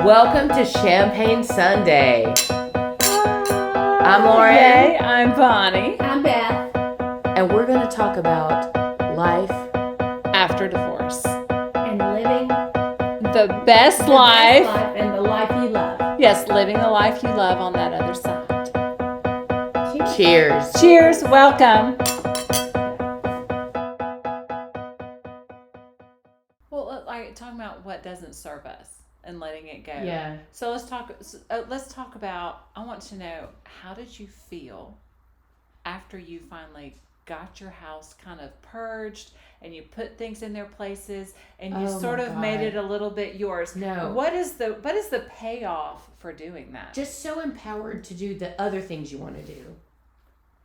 Welcome to Champagne Sunday. I'm Lauren. Hey, I'm Bonnie. I'm Beth. And we're going to talk about life After divorce. And living The best life. and the life you love. Yes, living the life you love on that other side. Cheers. Cheers. Welcome. Well, talking about what doesn't serve us and letting it go. Yeah. So let's talk about, I want to know, how did you feel after you finally got your house kind of purged and you put things in their places and you sort of made it a little bit yours? No. What is the payoff for doing that? Just so empowered to do the other things you want to do.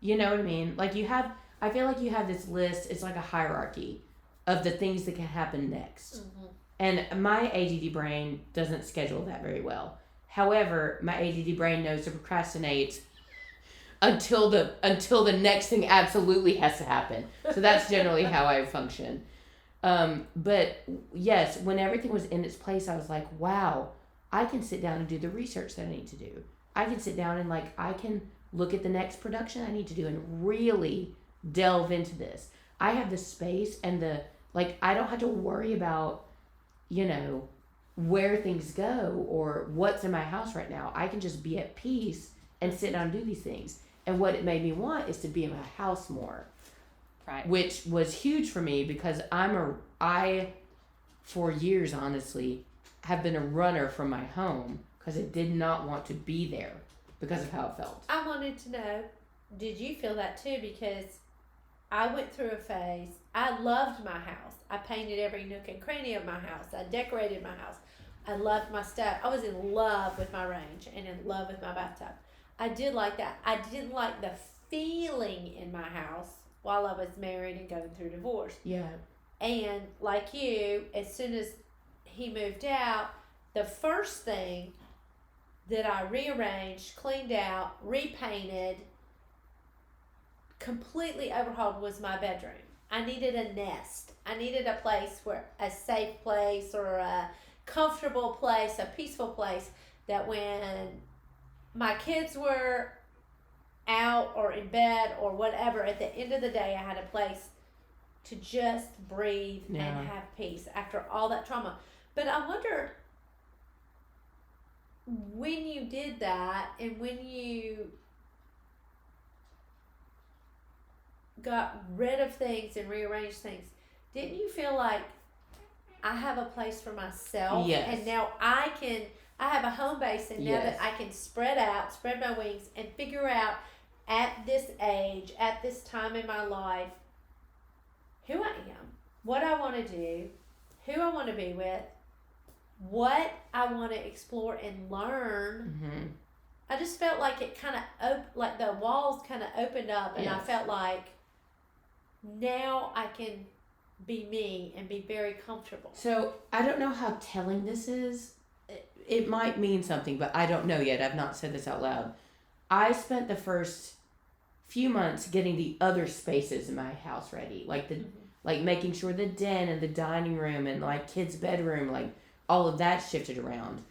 You know what I mean? I feel like you have this list, it's like a hierarchy of the things that can happen next. Mm-hmm. And my ADD brain doesn't schedule that very well. However, my ADD brain knows to procrastinate until the next thing absolutely has to happen. So that's generally how I function. But yes, when everything was in its place, I was like, wow, I can sit down and do the research that I need to do. I can sit down and I can look at the next production I need to do and really delve into this. I have the space and I don't have to worry about, where things go or what's in my house right now. I can just be at peace and sit down and do these things. And what it made me want is to be in my house more. Right. Which was huge for me because I, for years, honestly, have been a runner from my home because I did not want to be there because of how it felt. I wanted to know, did you feel that too? Because I went through a phase. I loved my house. I painted every nook and cranny of my house. I decorated my house. I loved my stuff. I was in love with my range and in love with my bathtub. I did like that. I didn't like the feeling in my house while I was married and going through divorce. Yeah. And like you, as soon as he moved out, the first thing that I rearranged, cleaned out, repainted, completely overhauled was my bedroom. I needed a nest. I needed a place a safe place or a comfortable place, a peaceful place that when my kids were out or in bed or whatever, at the end of the day, I had a place to just breathe and have peace after all that trauma. But I wonder, when you did that and when you got rid of things and rearranged things, didn't you feel like I have a place for myself? Yes. And now I have a home base, and now Yes. that I can spread my wings and figure out at this age, at this time in my life, who I am, what I want to do, who I want to be with, what I want to explore and learn. Mm-hmm. I just felt like it kind of like the walls kind of opened up, and I felt like now I can be me and be very comfortable. So I don't know how telling this is. It might mean something, but I don't know yet. I've not said this out loud. I spent the first few months getting the other spaces in my house ready, like making sure the den and the dining room and kids' bedroom, all of that shifted around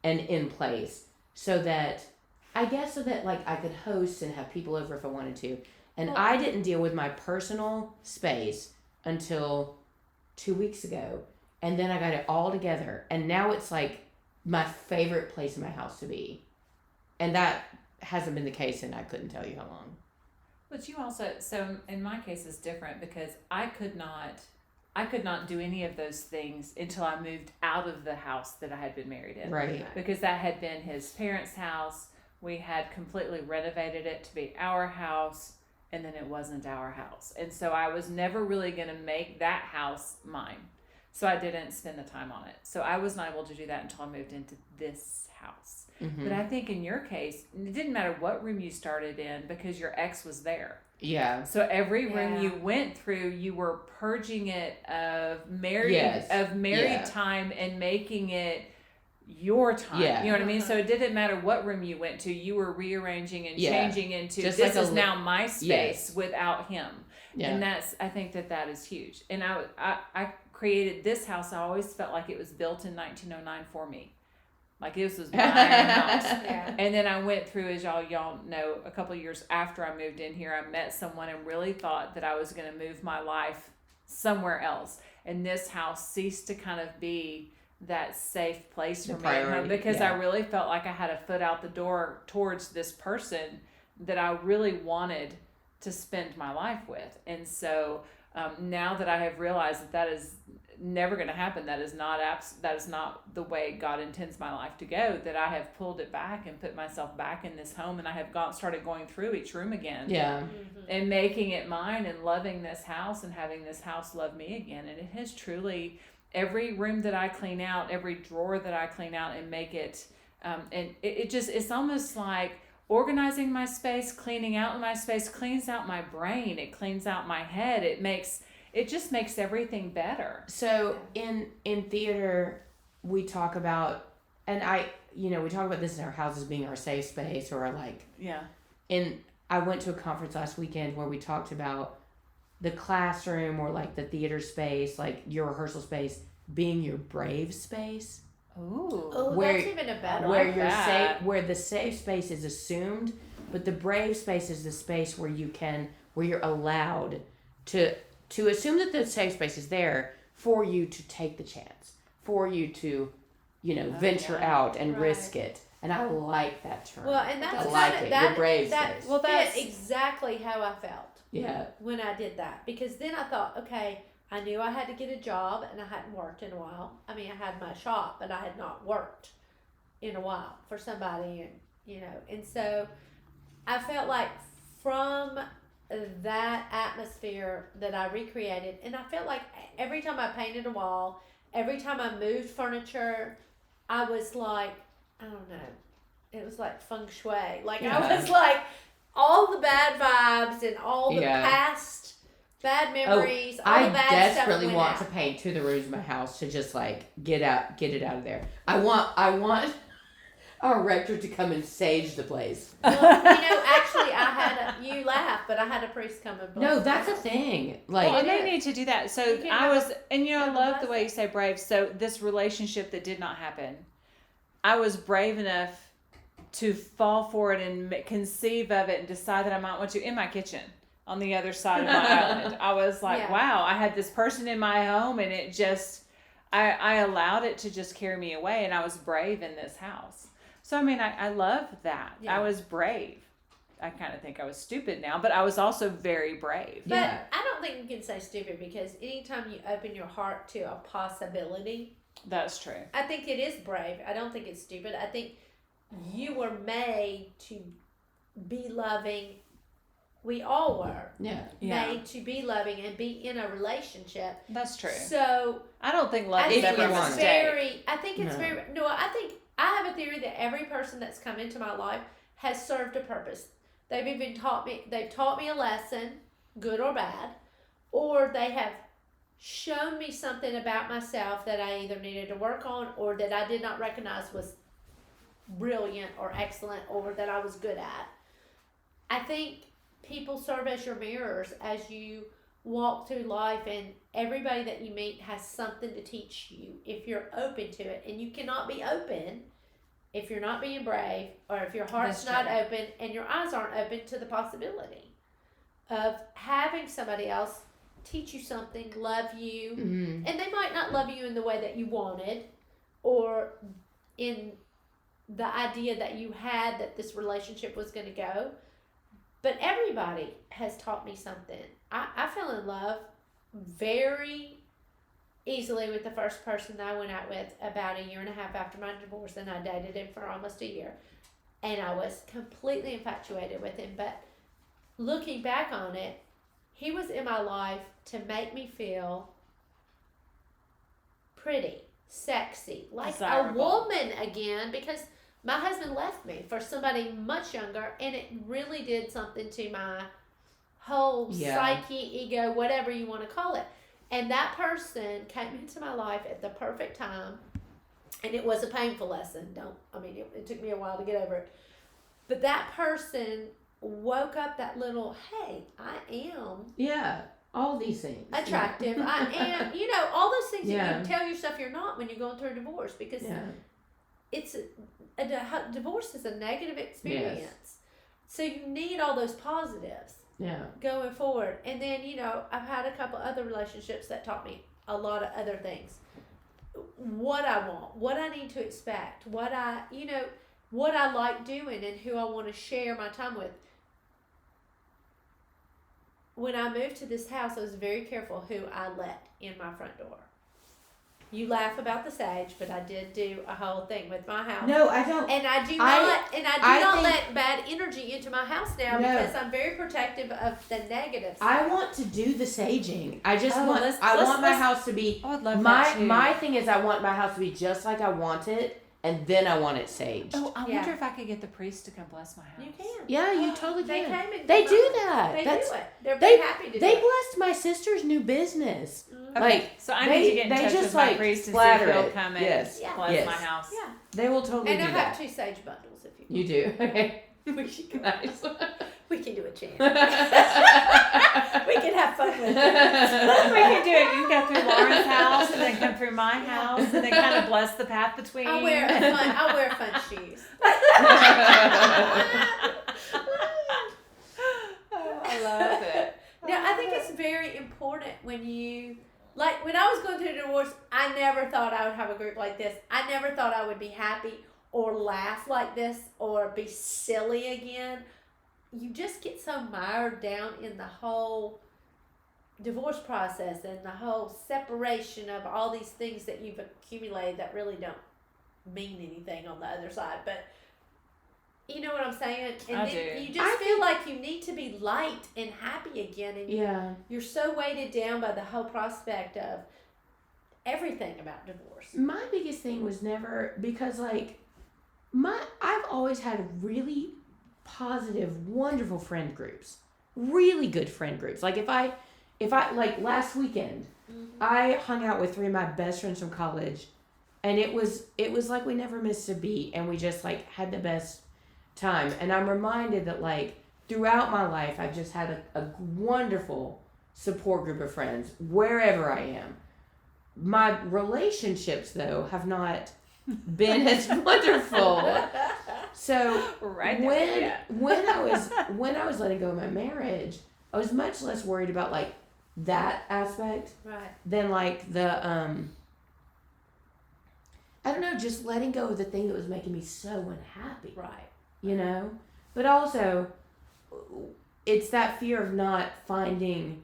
and in place, so that I could host and have people over if I wanted to. And I didn't deal with my personal space until 2 weeks ago, and then I got it all together, and now it's my favorite place in my house to be, and that hasn't been the case, and I couldn't tell you how long. But you also, so in my case it's different because I could not do any of those things until I moved out of the house that I had been married in. Right. Because that had been his parents' house. We had completely renovated it to be our house, and then it wasn't our house. And so I was never really going to make that house mine. So I didn't spend the time on it. So I was not able to do that until I moved into this house. Mm-hmm. But I think in your case, it didn't matter what room you started in because your ex was there. Yeah. So every room you went through, you were purging it of married time and making it your time. Yeah. You know what I mean? So it didn't matter what room you went to, you were rearranging and changing into just this is now my space without him. Yeah. And I think that is huge. And I created this house. I always felt like it was built in 1909 for me. Like this was my house. Yeah. And then I went through, as y'all know, a couple of years after I moved in here, I met someone and really thought that I was going to move my life somewhere else. And this house ceased to kind of be that safe place for me at home, because I really felt like I had a foot out the door towards this person that I really wanted to spend my life with. And so now that I have realized that is never going to happen, that is not the way God intends my life to go, that I have pulled it back and put myself back in this home, and I have started going through each room again, and making it mine, and loving this house, and having this house love me again. And it has truly, every room that I clean out, every drawer that I clean out and make it, and it's almost like organizing my space, cleaning out my space, cleans out my brain, it cleans out my head, it just makes everything better. So in theater, we talk about, and we talk about this in our houses being our safe space, or like, I went to a conference last weekend where we talked about the classroom, or like the theater space, like your rehearsal space being your brave space. Oh, that's even a better where you're safe, where the safe space is assumed, but the brave space is the space where you're allowed to assume that the safe space is there for you to take the chance, for you to, venture out and risk it. And I like that term. Well, and that's your brave space. Well, that's exactly how I felt. Yeah. When I did that, because then I thought, okay, I knew I had to get a job, and I hadn't worked in a while. I mean, I had my shop, but I had not worked in a while for somebody, and so I felt like from that atmosphere that I recreated, and I felt like every time I painted a wall, every time I moved furniture, I was like, I don't know, it was like feng shui. Like I was like, all the bad vibes and all the past bad memories, all the bad stuff. I desperately want to paint 2 of the rooms of my house to just like get it out of there. I want our rector to come and sage the place. Well, actually, you laugh, but I had a priest come and bless. No, that's a thing. Like, well, they need to do that. So I love the way you say brave. So this relationship that did not happen, I was brave enough to fall for it and conceive of it and decide that I might want to in my kitchen on the other side of my island. I was like, wow, I had this person in my home, and it just, I allowed it to just carry me away, and I was brave in this house. So, I mean, I love that. Yeah. I was brave. I kind of think I was stupid now, but I was also very brave. But I don't think you can say stupid, because anytime you open your heart to a possibility. That's true. I think it is brave. I don't think it's stupid. I think you were made to be loving. We all were made to be loving and be in a relationship. That's true. So I don't think love is ever a mistake. I think it's very. No, I think I have a theory that every person that's come into my life has served a purpose. They've even taught me a lesson, good or bad, or they have shown me something about myself that I either needed to work on, or that I did not recognize was brilliant or excellent, or that I was good at. I think people serve as your mirrors as you walk through life, and everybody that you meet has something to teach you if you're open to it. And you cannot be open if you're not being brave, or if your heart's not open and your eyes aren't open to the possibility of having somebody else teach you something, love you. Mm-hmm. And they might not love you in the way that you wanted, or in the idea that you had that this relationship was going to go. But everybody has taught me something. I fell in love very easily with the first person that I went out with about 1.5 years after my divorce, and I dated him for almost a year. And I was completely infatuated with him. But looking back on it, he was in my life to make me feel pretty, sexy, like desirable. A woman again, because my husband left me for somebody much younger, and it really did something to my whole psyche, ego, whatever you want to call it. And that person came into my life at the perfect time, and it was a painful lesson. It took me a while to get over it. But that person woke up that little, hey, I am. Yeah, all these things. Attractive. I am, all those things that you tell yourself you're not when you're going through a divorce, because it's a divorce is a negative experience. Yes. So you need all those positives. Yeah. Going forward. And then, I've had a couple other relationships that taught me a lot of other things. What I want, what I need to expect, what I like doing and who I want to share my time with. When I moved to this house, I was very careful who I let in my front door. You laugh about the sage, but I did do a whole thing with my house. No, I don't. And I do not let bad energy into my house now because I'm very protective of the negatives. I want to do the saging. I just want my house to be. I would love that too. My thing is I want my house to be just like I want it, and then I want it saged. Oh, I wonder if I could get the priest to come bless my house. You can. Yeah, you totally They can. came and They do that. They do it. They're very happy to do it. They blessed my sister's new business. Okay. Like, so I need to get in touch with my priest and see if he'll come and bless my house. Yeah. They will totally do that. And I have 2 sage bundles if you want. You do? Okay. We should go. Nice. We can do a chant. We can have fun with it. We can do it. You can go through Lauren's house and then come through my house and then kind of bless the path between. I'll wear fun shoes. I love it. Now, I think it's very important when I was going through a divorce, I never thought I would have a group like this. I never thought I would be happy or laugh like this or be silly again. You just get so mired down in the whole divorce process and the whole separation of all these things that you've accumulated that really don't mean anything on the other side. But you know what I'm saying? And I then do. You just feel like you need to be light and happy again. And you're so weighted down by the whole prospect of everything about divorce. My biggest thing was never, because I've always had really positive, wonderful friend groups. Really good friend groups. Like if I like last weekend, I hung out with 3 of my best friends from college, and it was like we never missed a beat, and we just had the best time. And I'm reminded that throughout my life I've just had a wonderful support group of friends wherever I am. My relationships though have not been as wonderful. So when I was letting go of my marriage, I was much less worried about that aspect than the I don't know, just letting go of the thing that was making me so unhappy. Right. But also it's that fear of not finding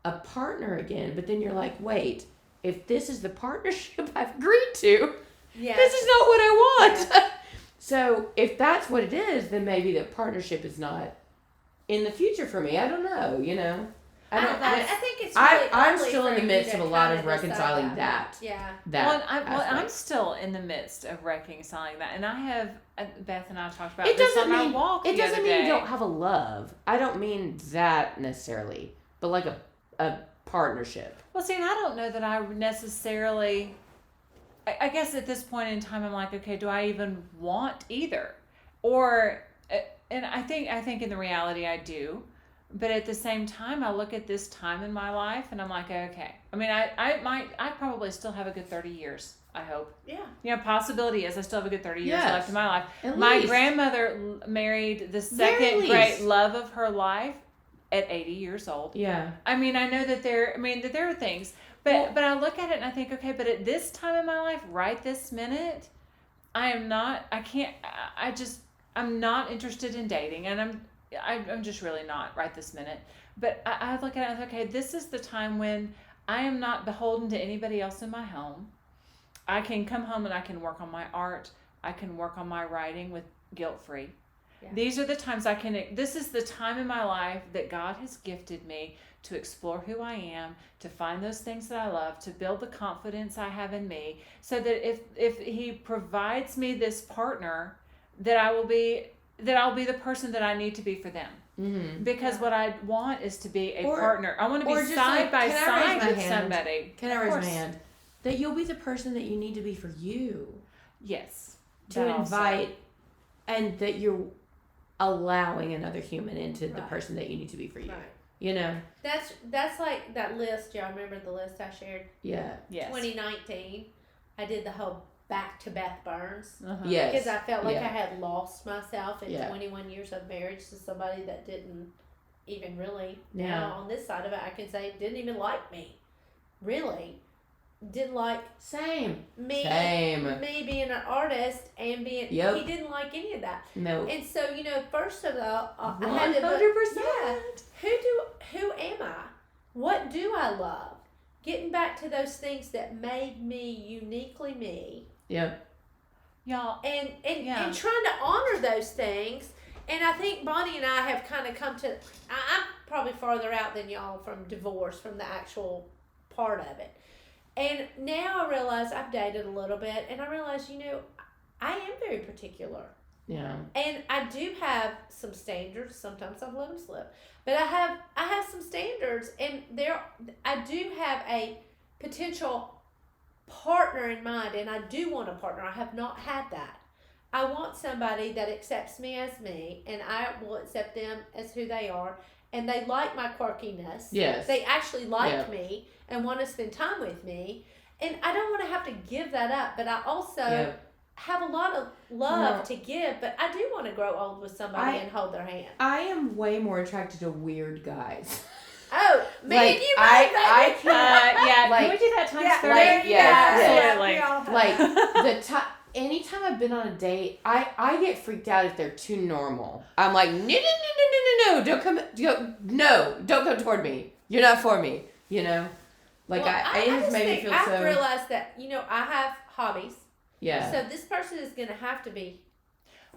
a partner again. But then you're like, wait, if this is the partnership I've agreed to, this is not what I want. Yeah. So if that's what it is, then maybe the partnership is not in the future for me. I don't know, I think it's really I'm still in the midst of a lot of reconciling that. Yeah. I'm still in the midst of reconciling that, and I have Beth and I talked about this on our walk the other day. It doesn't mean you don't have a love. I don't mean that necessarily, but a partnership. Well, see, and I don't know that I necessarily. I guess at this point in time, I'm like, okay, do I even want either? Or, and I think in the reality I do. But at the same time, I look at this time in my life and I'm like, okay. I mean, I probably still have a good 30 years, I hope. Yeah. Possibility is I still have a good 30 years left in my life. My grandmother married the second great love of her life at 80 years old. Yeah. I mean, I know that there are things, but I look at it and I think, okay, but at this time in my life, right this minute, I'm not interested in dating, and I'm just really not right this minute. But I look at it and okay, this is the time when I am not beholden to anybody else in my home. I can come home and I can work on my art. I can work on my writing with guilt-free. Yeah. These are the times this is the time in my life that God has gifted me to explore who I am, to find those things that I love, to build the confidence I have in me, so that if He provides me this partner, that I'll be the person that I need to be for them. Mm-hmm. Because what I want is to be a partner. I want to be side by side with somebody. Can I raise my hand? That you'll be the person that you need to be for you. Yes. To invite, and that you're allowing another human into the person that you need to be for you. Right. That's that list. Y'all remember the list I shared? Yeah. Yes. 2019. I did the whole back to Beth Burns. Yes. Because I felt like Yeah. I had lost myself in Yeah. 21 years of marriage to somebody that didn't even really, Yeah. now on this side of it, I can say didn't even like me. Really. Didn't like Same. me being an artist and being, Yep. he didn't like any of that. No. And so, first of all, I had 100%. to, who am I? What do I love? Getting back to those things that made me uniquely me. Yep. Y'all. And Yeah. and trying to honor those things. And I think Bonnie and I have kind of come to, I'm probably farther out than y'all from divorce, from the actual part of it. And now I realize I've dated a little bit, and I realize, I am very particular. Yeah. And I do have some standards. Sometimes I've let them slip. But I have some standards, and I do have a potential partner in mind, and I do want a partner. I have not had that. I want somebody that accepts me as me, and I will accept them as who they are, and they like my quirkiness. Yes. They actually like me and want to spend time with me, and I don't want to have to give that up, but I also have a lot of love to give, but I do want to grow old with somebody and hold their hand. I am way more attracted to weird guys. Oh, me Like, and you both. I can't. Can we do that times 30? like, absolutely. Like anytime I've been on a date, I get freaked out if they're too normal. I'm like, no, don't come toward me. You're not for me. Like it has made me feel so. I've realized that I have hobbies. Yeah. So this person is going to have to be.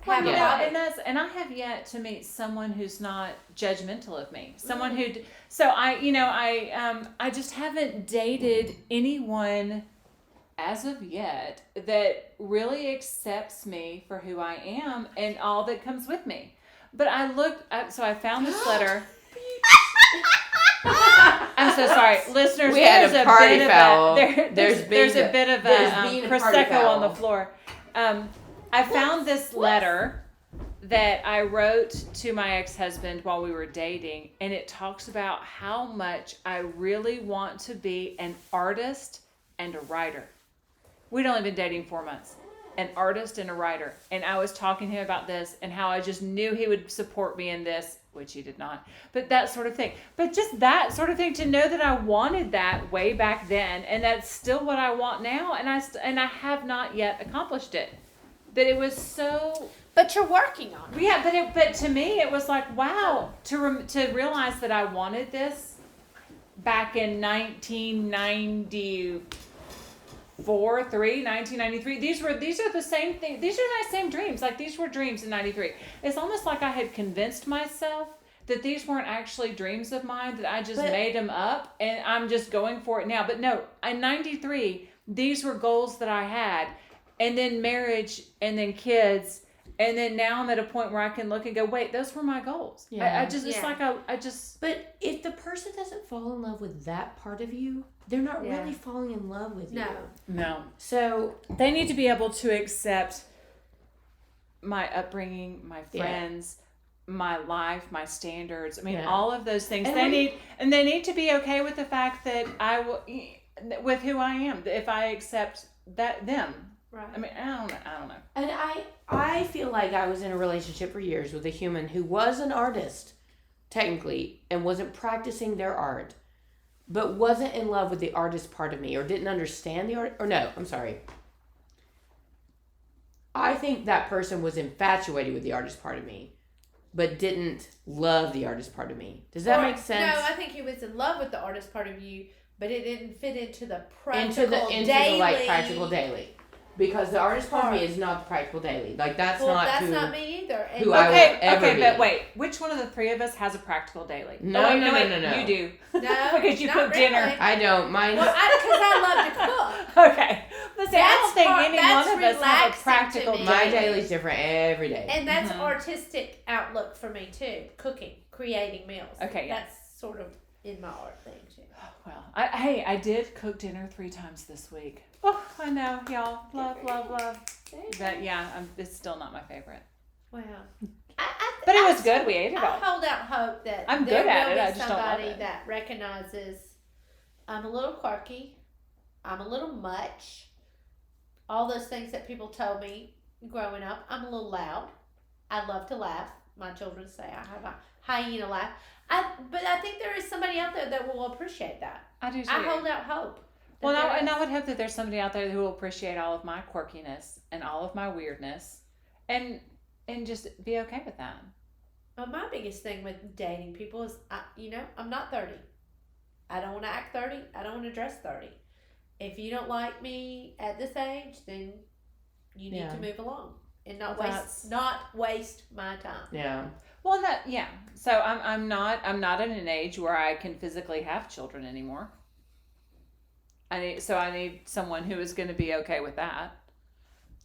Well, hobby. and I have yet to meet someone who's not judgmental of me. Someone who, so I just haven't dated anyone as of yet that really accepts me for who I am and all that comes with me. But so I found this letter. I'm so sorry, listeners. There's a party foul. There's a bit of a prosecco on the floor. I found this letter that I wrote to my ex-husband while we were dating, and it talks about how much I really want to be an artist and a writer. We'd only been dating 4 months. An artist and a writer. And I was talking to him about this and how I just knew he would support me in this, which he did not. But that sort of thing. But just that sort of thing, to know that I wanted that way back then, and that's still what I want now, and I have not yet accomplished it. That it was so. But you're working on it. Yeah, but to me it was like, wow, to realize that I wanted this back in 1993. 1993. These are the same thing. These are my same dreams. Like, these were dreams in 93. It's almost like I had convinced myself that these weren't actually dreams of mine, that I just made them up and I'm just going for it now. But no, in 93, these were goals that I had. And then marriage, and then kids, and then now I'm at a point where I can look and go, wait, those were my goals. Yeah. It's like I just. But if the person doesn't fall in love with that part of you, they're not really falling in love with you. No. So they need to be able to accept my upbringing, my friends, my life, my standards. I mean, all of those things. And they need to be okay with the fact that with who I am, if I accept them. Right. I mean, I don't know. And I feel like I was in a relationship for years with a human who was an artist, technically, and wasn't practicing their art, but wasn't in love with the artist part of me, or didn't understand the art. Or no, I'm sorry. I think that person was infatuated with the artist part of me, but didn't love the artist part of me. Does that make sense? No, I think he was in love with the artist part of you, but it didn't fit into the practical into daily. the like practical daily. Because the artist part of me is not the practical daily. Like, that's not me either. And who I would ever be. But wait, which one of the three of us has a practical daily? No. You do. No, because you cook dinner. I don't. Mine. Well, because I love to cook. Okay. But see, I don't think any one of us have a practical daily. My daily's different every day. And that's artistic outlook for me too. Cooking, creating meals. Okay. Yeah. That's sort of in my art thing too. Well, I did cook dinner 3 times this week. Oh, I know, y'all. Love. But yeah, it's still not my favorite. Wow. But it was good. We ate it all. I hold out hope that I'm there good at will it. be I just don't love somebody it. that recognizes I'm a little quirky, I'm a little much, all those things that people told me growing up. I'm a little loud. I love to laugh. My children say I have a hyena laugh. But I think there is somebody out there that will appreciate that. I do too. I hold out hope. Well, and I would hope that there's somebody out there who will appreciate all of my quirkiness and all of my weirdness, and just be okay with that. Well, my biggest thing with dating people is, I'm not 30. I don't want to act 30. I don't want to dress 30. If you don't like me at this age, then you need to move along and not waste my time. Yeah. Well, So I'm not at an age where I can physically have children anymore. I need someone who is going to be okay with that.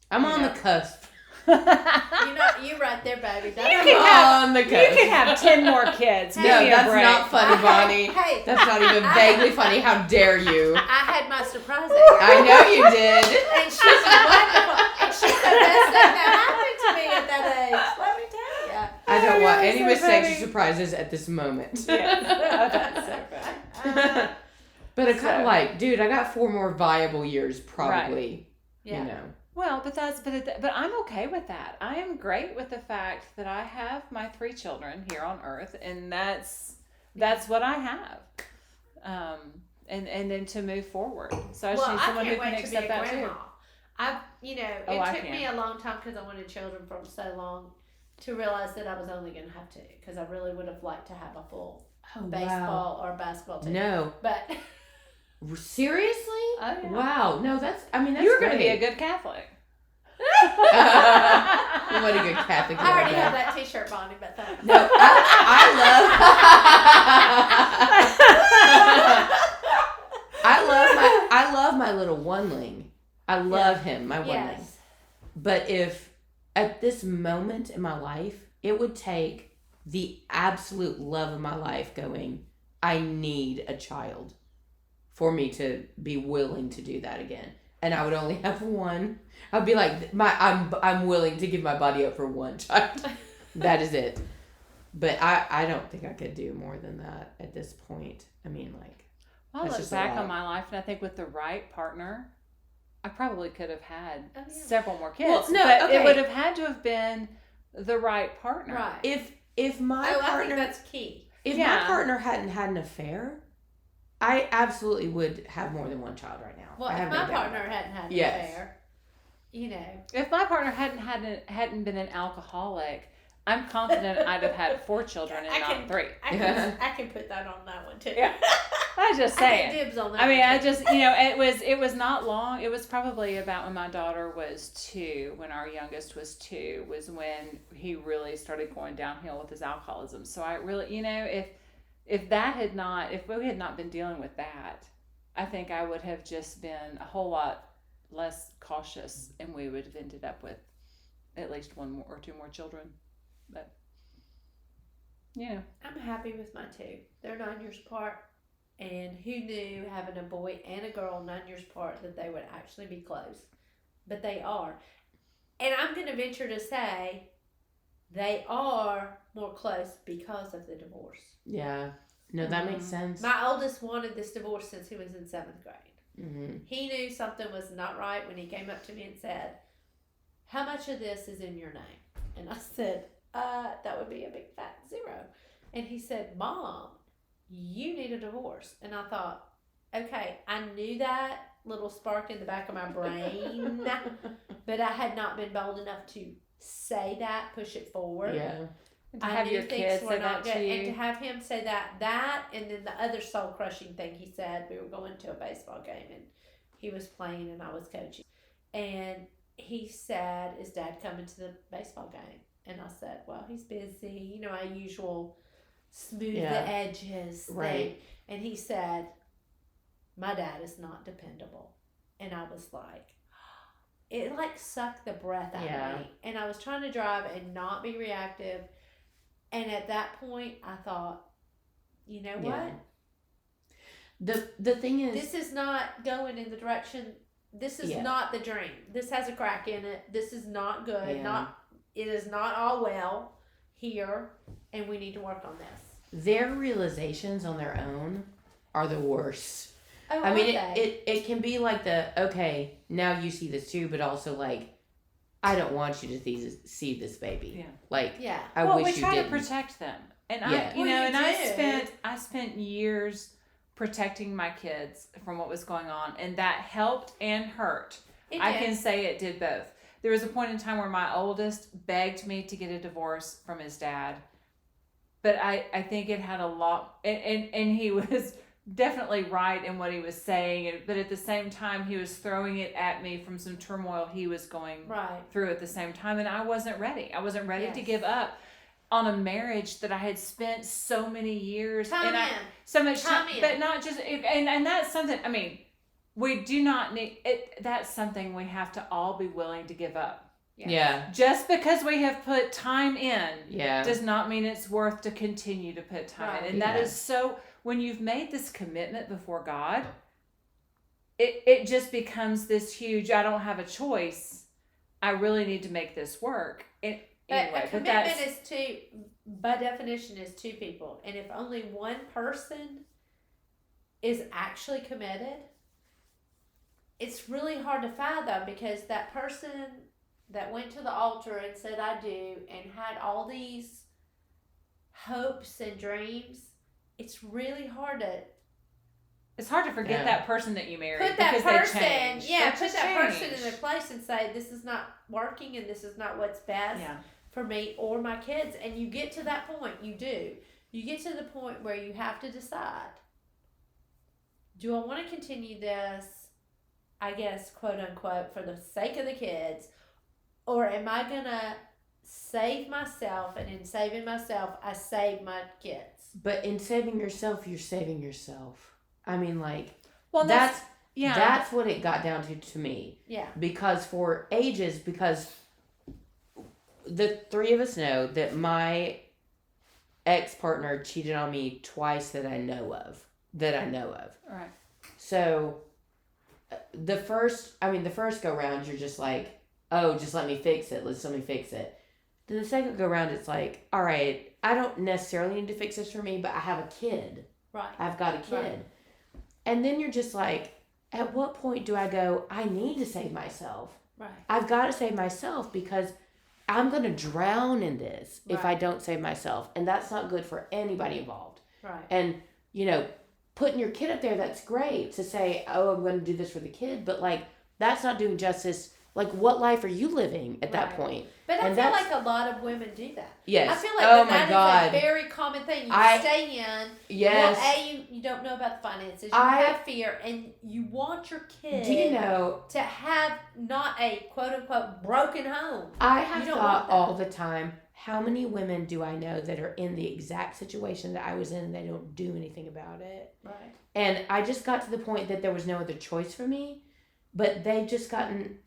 I'm on the cusp. You're right there, baby. On the cusp. You can have 10 more kids. No, that's not funny, Bonnie. Hey, that's not even vaguely funny. How dare you? I had my surprise. I know you did. And she's wonderful. And she's the best thing that happened to me at that age. Let me tell you. I don't want any mistakes or surprises at this moment. That's so funny. But I kind of like, dude, I got 4 more viable years, probably. Right. Yeah. You know. Well, but I'm okay with that. I am great with the fact that I have my 3 children here on Earth, and that's what I have. And then to move forward. So I just need someone who can accept that too. It took me a long time because I wanted children for so long to realize that I was only going to have 2, because I really would have liked to have a full baseball or basketball team. No. But seriously? Oh, yeah. Wow. No, that's You're going to be a good Catholic. What a good Catholic. I already have that T-shirt, Bonnie, but thanks. No, I love my little oneling. I love him, my oneling. Yes. But if at this moment in my life, it would take the absolute love of my life going, I need a child for me to be willing to do that again. And I would only have 1. I'd be like, I'm willing to give my body up for 1 child. That is it. But I don't think I could do more than that at this point. I mean, like, I look back on my life, and I think with the right partner, I probably could have had several more kids. But it would have had to have been the right partner. Right. If my partner, I think that's key. If my partner hadn't had an affair, I absolutely would have more than 1 child right now. Well, if my partner hadn't had an affair, If my partner hadn't been an alcoholic, I'm confident I'd have had 4 children and not 3. I can put that on that one too. Yeah. I was just saying. I get dibs on that. I mean, I just, it was not long. It was probably about when my daughter was 2, when our youngest was 2, was when he really started going downhill with his alcoholism. So I really, if we had not been dealing with that, I think I would have just been a whole lot less cautious, and we would have ended up with at least 1 more or 2 more children. But I'm happy with my 2. They're 9 years apart, and who knew having a boy and a girl 9 years apart that they would actually be close? But they are, and I'm going to venture to say they are more close because of the divorce. Yeah. No, that makes sense. My oldest wanted this divorce since he was in 7th grade. Mm-hmm. He knew something was not right when he came up to me and said, "How much of this is in your name?" And I said, that would be a big fat 0. And he said, "Mom, you need a divorce." And I thought, okay, I knew that little spark in the back of my brain, but I had not been bold enough to say that, push it forward. Yeah. To have your kids say that to you. And to have him say that, and then the other soul-crushing thing he said, we were going to a baseball game, and he was playing, and I was coaching. And he said, "Is Dad coming to the baseball game?" And I said, "Well, he's busy." My usual smooth the edges thing. Right. And he said, "My dad is not dependable." And I was like, it like sucked the breath out of me. And I was trying to drive and not be reactive. And at that point, I thought, you know what? The thing is, this is not going in the direction. This is not the dream. This has a crack in it. This is not good. Yeah. It is not all well here, and we need to work on this. Their realizations on their own are the worst. Oh, I mean, are they? it can be like okay, now you see this too, but also like, I don't want you to see this baby. Yeah. Like, Yeah. I Well, wish we you try to didn't. protect them, and Yeah. I, you Well, know, you and do. I spent years protecting my kids from what was going on, and that helped and hurt. It I did. can say it did both. There was a point in time where my oldest begged me to get a divorce from his dad, but I think it had a lot, and he was definitely right in what he was saying, but at the same time he was throwing it at me from some turmoil he was going Right. through at the same time, and I wasn't ready to Yes. give up on a marriage that I had spent so many years so much Time time, in. but not just, and that's something, I mean, we do not need it. That's something we have to all be willing to give up. Yes. Yeah. Just because we have put time in Yeah. does not mean it's worth to continue to put time in. And that is so, when you've made this commitment before God, it just becomes this huge, I don't have a choice. I really need to make this work. A commitment is two, by definition, is two people. And if only one person is actually committed, it's really hard to fathom, because that person that went to the altar and said, I do, and had all these hopes and dreams, it's really hard to forget that person that you married. put that because person, they changed. put that person in their place and say, this is not working and this is not what's best for me or my kids. And you get to that point, you get to the point where you have to decide, do I want to continue this, I guess, quote unquote, for the sake of the kids, or am I going to save myself, and in saving myself, I save my kids? But in saving yourself, you're saving yourself. I mean, like, well, that's what it got down to me. Yeah. Because for ages, because the three of us know that my ex-partner cheated on me twice that I know of. Right. So the first go round, you're just like, oh, just let me fix it. Let me fix it. Then the second go round, it's like, all right, I don't necessarily need to fix this for me, but I have a kid. Right. I've got a kid. Right. And then you're just like, at what point do I go, I need to save myself? Right. I've got to save myself, because I'm going to drown in this if Right. I don't save myself. And that's not good for anybody involved. Right. And, putting your kid up there, that's great to say, oh, I'm going to do this for the kid. But, like, that's not doing justice. Like, what life are you living at that point? But I And feel that's- like a lot of women do that. Yes. I feel like oh that my God. is a very common thing. You stay in. Yes. Well, you don't know about the finances. You have fear, and you want your kid Do you know to have not a quote-unquote broken home. I have You don't thought want that. all the time, how many women do I know that are in the exact situation that I was in and they don't do anything about it? Right. And I just got to the point that there was no other choice for me, but they've just gotten,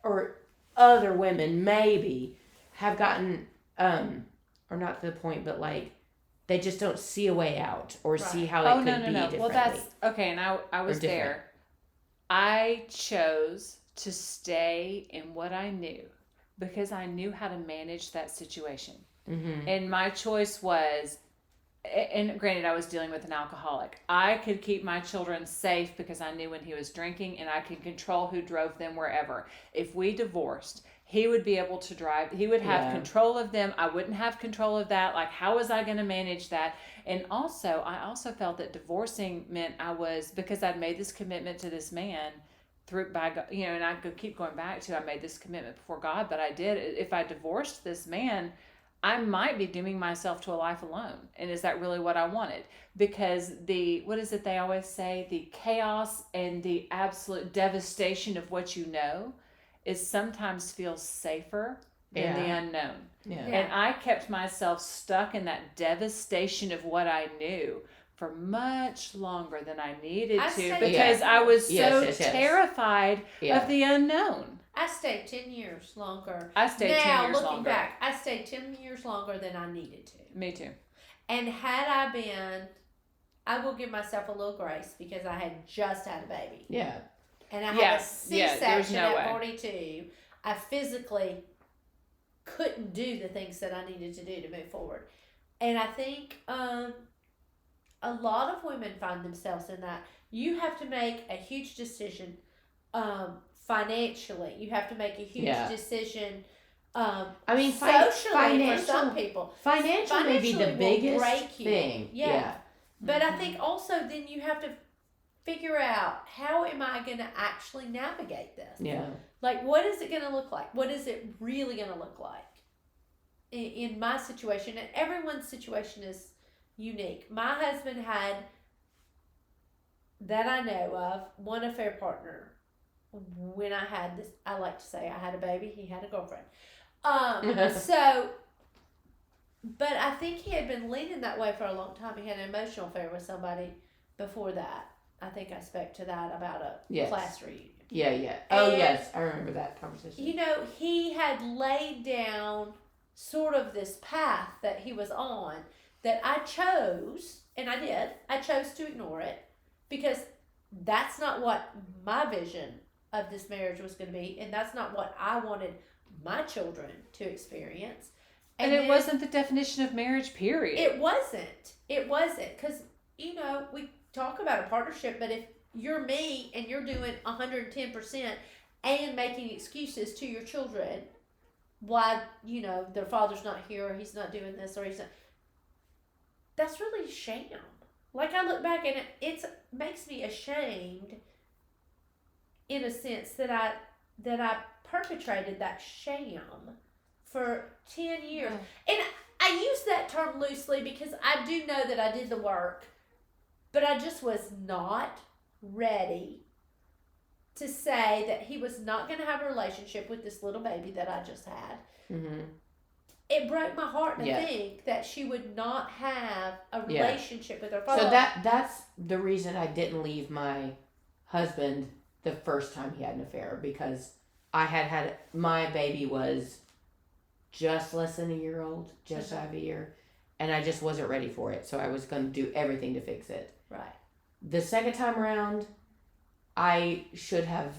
or other women maybe have gotten, or not to the point, but like, they just don't see a way out or see how it could be differently. Well, that's okay. And I was different. there. I chose to stay in what I knew because I knew how to manage that situation. Mm-hmm. And my choice was, and granted, I was dealing with an alcoholic. I could keep my children safe because I knew when he was drinking, and I could control who drove them wherever. If we divorced, he would be able to drive. He would have control of them. I wouldn't have control of that. Like, how was I going to manage that? And also, I also felt that divorcing meant because I'd made this commitment to this man and I could keep going back to, I made this commitment before God, but I did. If I divorced this man, I might be dooming myself to a life alone. And is that really what I wanted? Because what is it they always say? The chaos and the absolute devastation of what you know is sometimes feels safer than the unknown. Yeah. And I kept myself stuck in that devastation of what I knew for much longer than I needed to, because I was so terrified of the unknown. I stayed 10 years longer. I stayed 10 years longer. Now, looking back, I stayed 10 years longer than I needed to. Me too. And had I been, I will give myself a little grace because I had just had a baby. Yeah. And I had a C-section no at 42. I physically couldn't do the things that I needed to do to move forward. And I think a lot of women find themselves in that. You have to make a huge decision financially. You have to make a huge decision socially for some people. Financial may be the biggest thing. Yeah. But I think also then you have to figure out, how am I going to actually navigate this? Yeah. Like, what is it going to look like? What is it really going to look like? In my situation, and everyone's situation is unique. My husband had, that I know of, one affair partner. When I had this, I like to say I had a baby, he had a girlfriend. So, but I think he had been leaning that way for a long time. He had an emotional affair with somebody before that. I think I spoke to that about a class reunion. Yeah. Oh, and, yes, I remember that conversation. You know, he had laid down sort of this path that he was on that I chose, and I did. I chose to ignore it because that's not what my vision of this marriage was going to be, and that's not what I wanted my children to experience. And it wasn't the definition of marriage, period. It wasn't. Because, you know, we talk about a partnership, but if you're me and you're doing 110% and making excuses to your children why, you know, their father's not here, or he's not doing this, or he's not, that's really a sham. Like, I look back and it makes me ashamed in a sense that I perpetrated that sham for 10 years. Yeah. And I use that term loosely because I do know that I did the work, but I just was not ready to say that he was not going to have a relationship with this little baby that I just had. Mm-hmm. It broke my heart to think that she would not have a relationship with her father. So that's the reason I didn't leave my husband the first time he had an affair, because I had my baby was just less than a year old, just shy of a year, and I just wasn't ready for it. So I was going to do everything to fix it. Right. The second time around, I should have,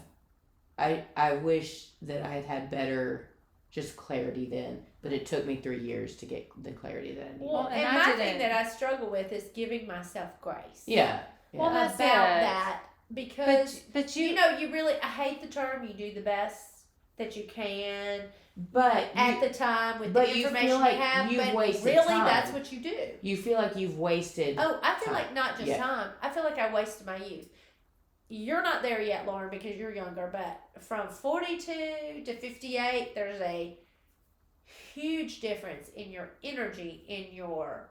I wish that I had had better just clarity then, but it took me 3 years to get the clarity that I needed. Well, and my thing that I struggle with is giving myself grace. Yeah. Well, that's about that, because but you know, you really, I hate the term, you do the best that you can, but at the time with the information you have, you've wasted really time. That's what you do. You feel like you've wasted I feel like not just time. I feel like I wasted my youth. You're not there yet, Lauren, because you're younger, but from 42 to 58, there's a huge difference in your energy, in your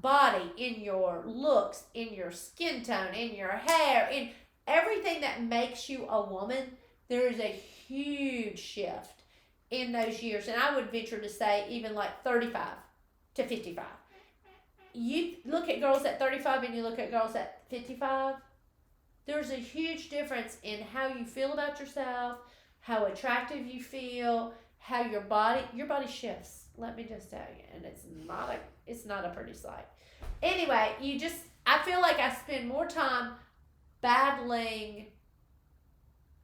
body, in your looks, in your skin tone, in your hair, in everything that makes you a woman. There is a huge shift in those years, and I would venture to say even like 35 to 55. You look at girls at 35 and you look at girls at 55, there's a huge difference in how you feel about yourself, how attractive you feel, how your body shifts. Let me just tell you, and it's not a pretty sight. Anyway, I feel like I spend more time battling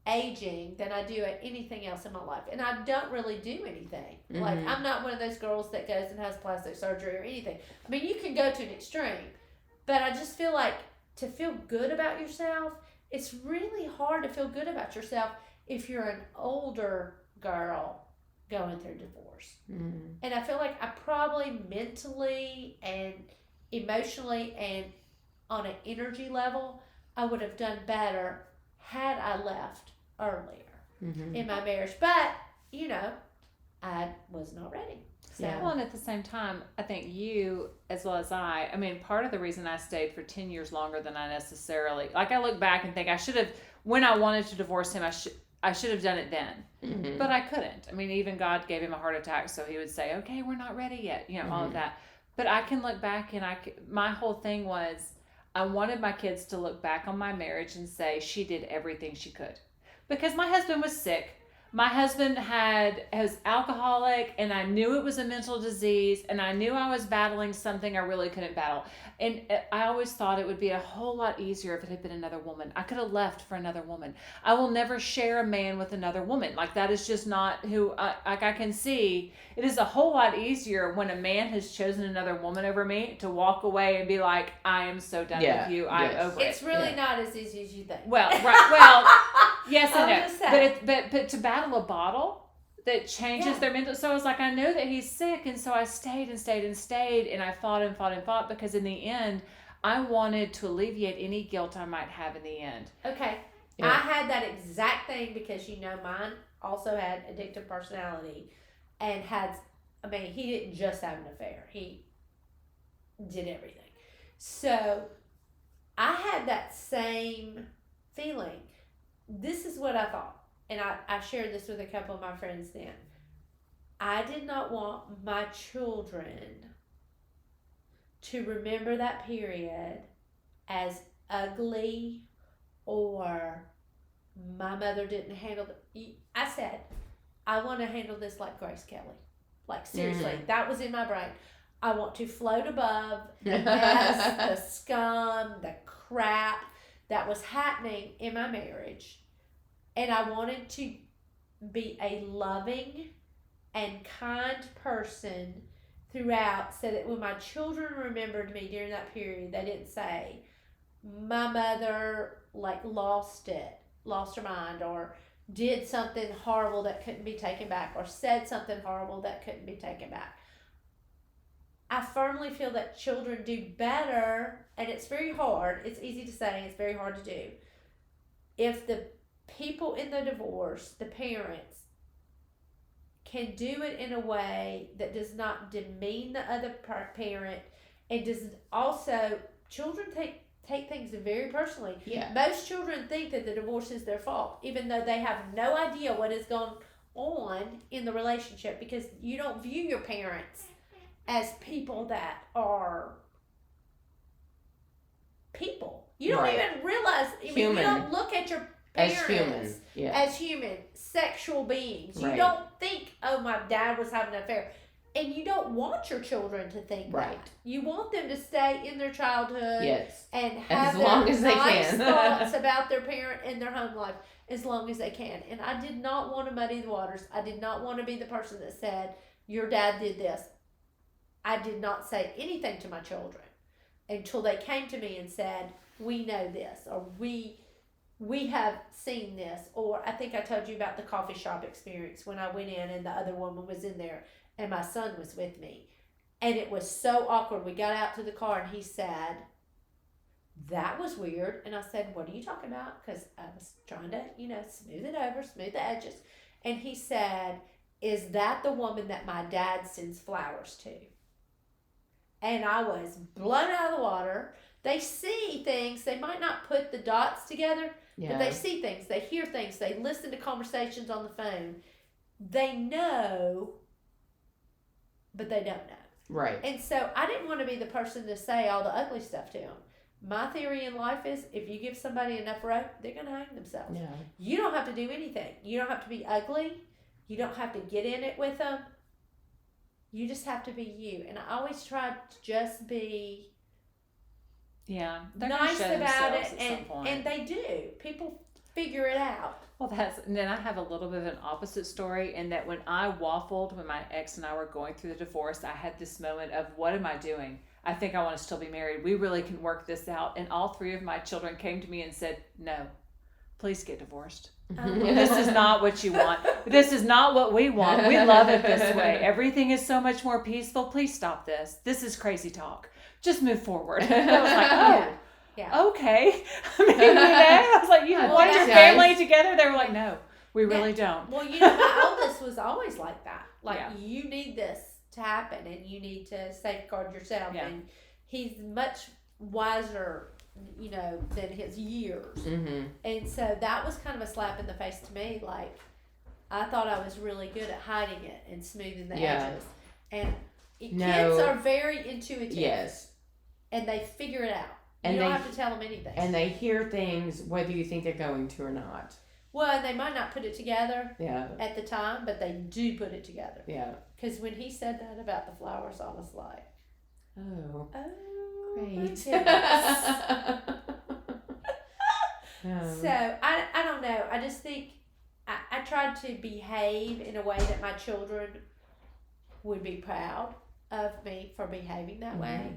aging than I do at anything else in my life, and I don't really do anything. Mm-hmm. Like, I'm not one of those girls that goes and has plastic surgery or anything. I mean, you can go to an extreme, but I just feel like to feel good about yourself, it's really hard to feel good about yourself if you're an older girl going through divorce. Mm-hmm. And I feel like I probably mentally and emotionally and on an energy level, I would have done better had I left earlier in my marriage. But, you know, I was not ready. So. Yeah. Well, and at the same time, I think you, as well as I mean, part of the reason I stayed for 10 years longer than I necessarily, like, I look back and think I should have, when I wanted to divorce him, I should have done it then. Mm-hmm. But I couldn't. I mean, even God gave him a heart attack, so he would say, okay, we're not ready yet, you know, all of that. But I can look back and my whole thing was, I wanted my kids to look back on my marriage and say she did everything she could. Because my husband was sick, my husband was alcoholic, and I knew it was a mental disease, and I knew I was battling something I really couldn't battle. And I always thought it would be a whole lot easier if it had been another woman. I could have left for another woman. I will never share a man with another woman. Like, that is just not who I can see. It is a whole lot easier when a man has chosen another woman over me to walk away and be like, I am so done with you. I'm over it. It's really not as easy as you think. Well, right. Well, yes and no. But to battle a bottle that changes their mental. So I was like, I know that he's sick, and so I stayed, and I fought because in the end, I wanted to alleviate any guilt I might have in the end. Okay. Yeah. I had that exact thing because mine also had addictive personality, and he didn't just have an affair. He did everything. So I had that same feeling. This is what I thought. And I shared this with a couple of my friends then. I did not want my children to remember that period as ugly or my mother didn't handle it. I said, I want to handle this like Grace Kelly. Like, seriously, that was in my brain. I want to float above the mess, the scum, the crap that was happening in my marriage. And I wanted to be a loving and kind person throughout, so that when my children remembered me during that period, they didn't say, my mother lost her mind, or did something horrible that couldn't be taken back, or said something horrible that couldn't be taken back. I firmly feel that children do better, and it's very hard. It's easy to say, it's very hard to do. If the people in the divorce, the parents, can do it in a way that does not demean the other parent, and does also, children take things very personally. Yeah. Most children think that the divorce is their fault, even though they have no idea what has gone on in the relationship, because you don't view your parents as people that are people. You don't even realize, you don't look at your parents as human, sexual beings. You don't think, oh, my dad was having an affair. And you don't want your children to think that. You want them to stay in their childhood and have nice thoughts about their parent and their home life as long as they can. And I did not want to muddy the waters. I did not want to be the person that said, your dad did this. I did not say anything to my children until they came to me and said, we know this, or we have seen this. Or I think I told you about the coffee shop experience when I went in and the other woman was in there and my son was with me. And it was so awkward. We got out to the car and he said, that was weird. And I said, what are you talking about? Because I was trying to, smooth it over, smooth the edges. And he said, is that the woman that my dad sends flowers to? And I was blown out of the water. They see things. They might not put the dots together, but they see things. They hear things. They listen to conversations on the phone. They know, but they don't know. Right. And so I didn't want to be the person to say all the ugly stuff to them. My theory in life is, if you give somebody enough rope, they're going to hang themselves. Yeah. You don't have to do anything. You don't have to be ugly. You don't have to get in it with them. You just have to be you. And I always try to just be nice about it. And they do. People figure it out. Well, and then I have a little bit of an opposite story, in that when I waffled, when my ex and I were going through the divorce, I had this moment of, what am I doing? I think I want to still be married. We really can work this out. And all three of my children came to me and said, no, please get divorced. This is not what you want. This is not what we want. We love it this way. Everything is so much more peaceful. Please stop this. This is crazy talk. Just move forward. And I was like, okay. I mean, I was like, you want your family together? They were like, no, we really don't. Well, my oldest was always like that. You need this to happen, and you need to safeguard yourself. Yeah. And he's much wiser, than his years. Mm-hmm. And so that was kind of a slap in the face to me. Like, I thought I was really good at hiding it and smoothing the edges. And kids are very intuitive. Yes. And they figure it out. And you don't have to tell them anything. And they hear things whether you think they're going to or not. Well, and they might not put it together Yeah. at the time, but they do put it together. Yeah. Because when he said that about the flowers, I was like, Oh. oh, my Great. goodness. Um, So, I don't know. I just think I tried to behave in a way that my children would be proud of me for behaving that way.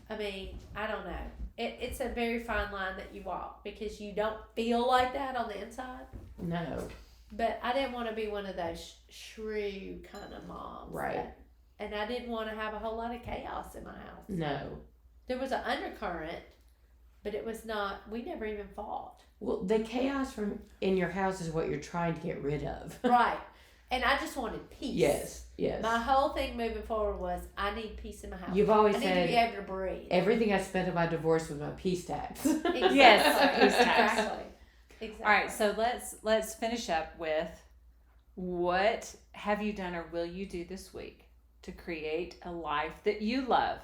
I mean, I don't know. It's a very fine line that you walk because you don't feel like that on the inside. no. But I didn't want to be one of those shrew kind of moms. Right. And I didn't want to have a whole lot of chaos in my house. No. There was an undercurrent, but it was not, we never even fought. Well, the chaos from in your house is what you're trying to get rid of. Right. And I just wanted peace. Yes. Yes. My whole thing moving forward was I need peace in my house. You've always I need to said be able to breathe. everything I spent on my divorce was my peace tax. Exactly. Yes, peace tax. Exactly. All right, so let's finish up with what have you done or will you do this week to create a life that you love?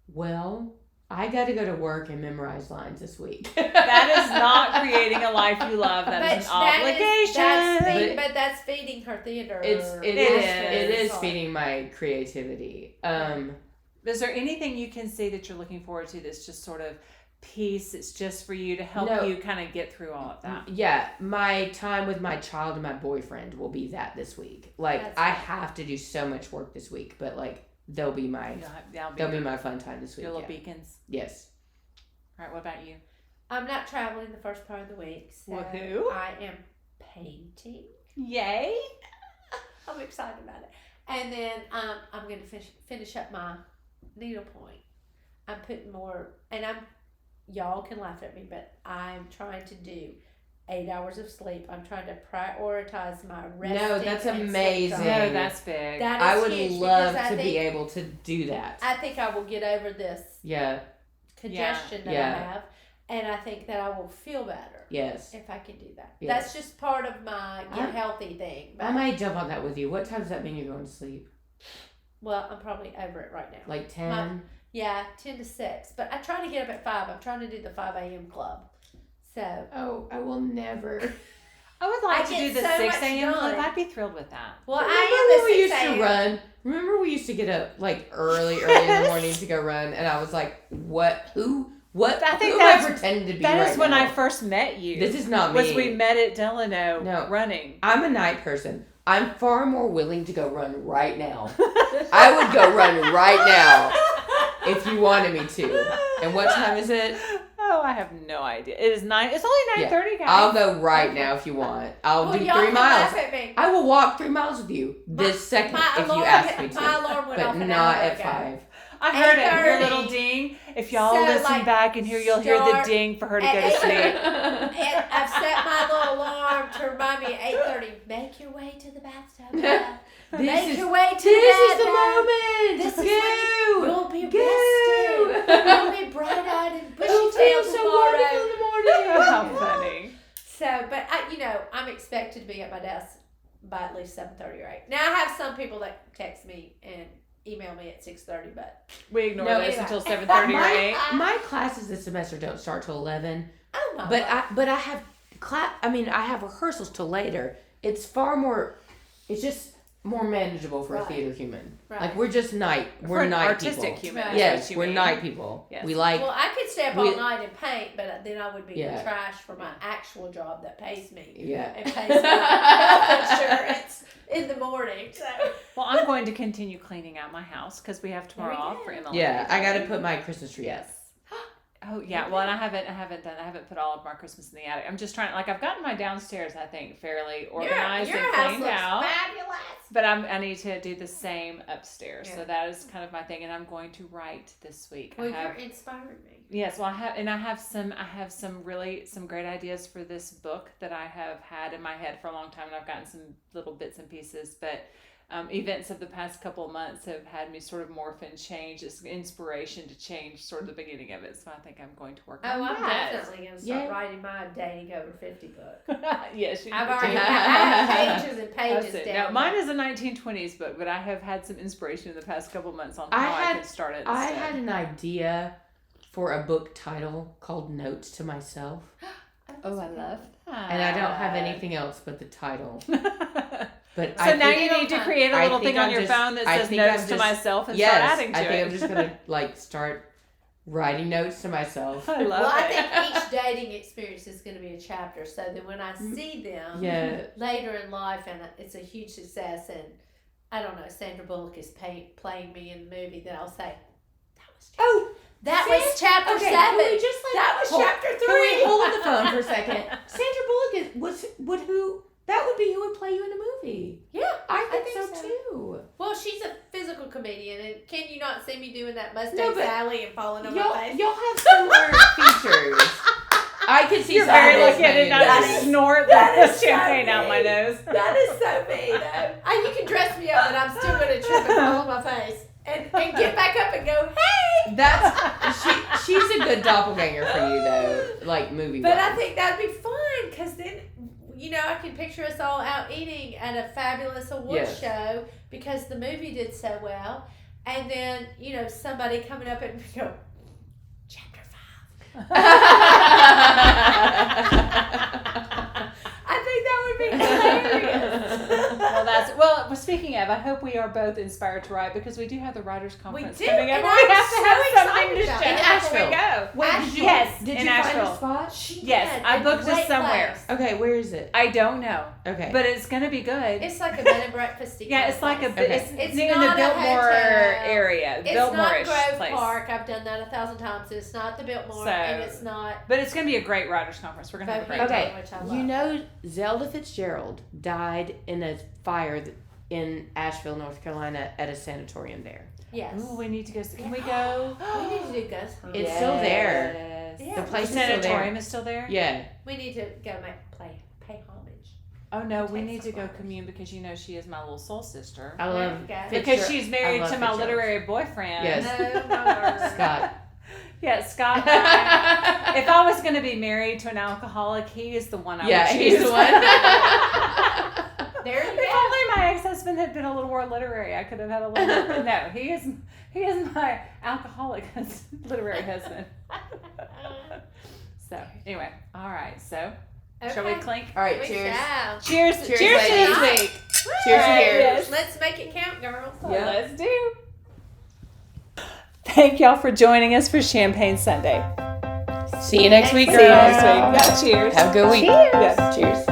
Well, I got to go to work and memorize lines this week. That is not creating a life you love. That is an obligation. But that's feeding her theater. It is feeding my creativity. Is there anything you can see that you're looking forward to that's just sort of peace? It's just for you to help you kind of get through all of that. Yeah, my time with my child and my boyfriend will be that this week. Like I have to do so much work this week, but like they'll be my my fun time this week. Your little beacons. Yes. All right. What about you? I'm not traveling the first part of the week, so Woohoo. I am painting. Yay! I'm excited about it. And then I'm going to finish up my needlepoint. I'm putting more, and y'all can laugh at me, but I'm trying to do 8 hours of sleep. I'm trying to prioritize my rest. No, that's amazing. No, that's big. That is I would huge love because to be able to do that. I think I will get over this Yeah. congestion that I have, and I think that I will feel better. Yes. If I can do that. Yes. That's just part of my get healthy thing. But I might jump on that with you. What time does that mean you're going to sleep? well, I'm probably over it right now. Like 10? Yeah, 10 to 6. But I try to get up at 5. I'm trying to do the 5 a.m. club. So. Oh, I will never. I would like to do the so 6 much a.m. club. done. I'd be thrilled with that. Well, Remember I am when we a used 6 to run? Remember we used to get up like early in the morning to go run, and I was like, "What? Who? What? I think who that's am I pretending to be That right is when now? I first met you. This is not me. Was we met at Delano running. I'm a night person. I'm far more willing to go run right now. I would go run right now if you wanted me to. And what time is it? Oh, I have no idea. It is 9. It's only 9:30, guys. I'll go right now if you want. I'll do 3 y'all can miles. laugh at me. I will walk 3 miles with you this second if you ask me to. My alarm went but off an not hour at ago. 5. I heard it. Your 8:30. little ding. If y'all So, listen back in here, you'll hear the start ding for her to go at to sleep. And I've set my little alarm to remind me at 8:30. Make your way to the bathtub. Make your way to the This is bathtub. the moment. This is Go. when you'll be Go. rested. You'll be bright-eyed and It'll bushy-tailed feel so wonderful in tomorrow. the morning. How funny. So, but I'm expected to be at my desk by at least 7:30 or 8. Now I have some people that text me and email me at 6:30, but We ignore No, this anyway. until 7:30 or 8. My classes this semester don't start till 11. oh my But God. I have I have rehearsals till later. It's far more. It's just more manageable for a Right. theater human. Right. Like we're just night. For We're an night artistic people. human. Right. is Yes, what you we're mean. night people. Yes. We like. Well, I could stay up we- all night and paint, but then I would be in Yeah. trash for my actual job that pays me Yeah. and pays my health insurance in the morning. So Well, I'm going to continue cleaning out my house because we have tomorrow There we off go. for Emily. Yeah, I got to put my Christmas tree up. yes. Oh yeah. Well, and I haven't put all of my Christmas in the attic. I'm just trying. Like I've gotten my downstairs, I think, fairly organized your and house cleaned looks out. fabulous. But I need to do the same upstairs. Yeah. So that is kind of my thing, and I'm going to write this week. Well, I have, you're inspiring me. yes, well, I have some great ideas for this book that I have had in my head for a long time, and I've gotten some little bits and pieces, but. Events of the past couple of months have had me sort of morph and change. It's inspiration to change sort of the beginning of it. So I think I'm going to work on Oh, I'm that. definitely going to start Yeah. writing my dating over 50 book. Yes, I've already I have pages and pages That's it. down. Now, mine is a 1920s book, but I have had some inspiration in the past couple of months on I how I had- can start it I instead. had an idea for a book title called Notes to Myself. Oh, I love that. And I don't have anything else but the title. But so now you need to create a little thing on your phone that says Notes to Myself and start adding to it. I think I'm just going to start writing notes to myself. I love it. I think each dating experience is going to be a chapter. So that when I see them later in life and it's a huge success and I don't know, Sandra Bullock is playing me in the movie, then I'll say, that was chapter 7. That was chapter 3. Can we hold the phone for a second? Sandra Bullock that would be who would play you in a movie. Yeah, I think so too. Well, she's a physical comedian, and can you not see me doing that Mustang Sally and falling on my face? Y'all have similar features. I could see. You're very lucky I did not snort the champagne out my nose. That is so me, though. You can dress me up, but I'm still going to trip and fall on my face. And get back up and go, hey! She's a good doppelganger for you, though, like movie. But I think that'd be fun, because then, I can picture us all out eating at a fabulous award show, because the movie did so well. And then, somebody coming up and go, chapter 5. I think that would be hilarious. Well, speaking of, I hope we are both inspired to write because we do have the writers' conference coming up. And we have to have something to show in Asheville. We go. Wait, did you find a spot? Yes, I booked it somewhere. Place. Okay, where is it? I don't know. Okay, but it's gonna be good. It's like a bed and breakfast. Yeah, it's like it's It's in not the a Biltmore hotel. area. It's Biltmore-ish not Grove place. Park. I've done that 1,000 times. It's not the Biltmore, and it's not. But it's gonna be a great writers' conference. We're gonna have a great time. Which I love. Zelda Fitzgerald died in a fire in Asheville, North Carolina, at a sanatorium there. Yes. Ooh, we need to go. Can we go? We need to do ghost hunts. It's still there. Yeah. The place The is still sanatorium there. is still there. Yeah. We need to go pay homage. Oh no, we need to go commune because she is my little soul sister. I love because she's married to my Fitzgerald. literary boyfriend. Yes. Scott. Yeah, Scott. If I was going to be married to an alcoholic, he is the one I would choose. He's the one. There you If go. only my ex-husband had been a little more literary, I could have had a little more. No, he is my alcoholic literary husband. So, anyway. All right. So, shall we clink? All right, cheers. Cheers to ladies. this week. Cheers here. Yes. Let's make it count, girls. Yeah. Let's do. Thank y'all for joining us for Champagne Sunday. See you next week, girls. See you next week. Yeah, cheers. Have a good week. Cheers. Cheers.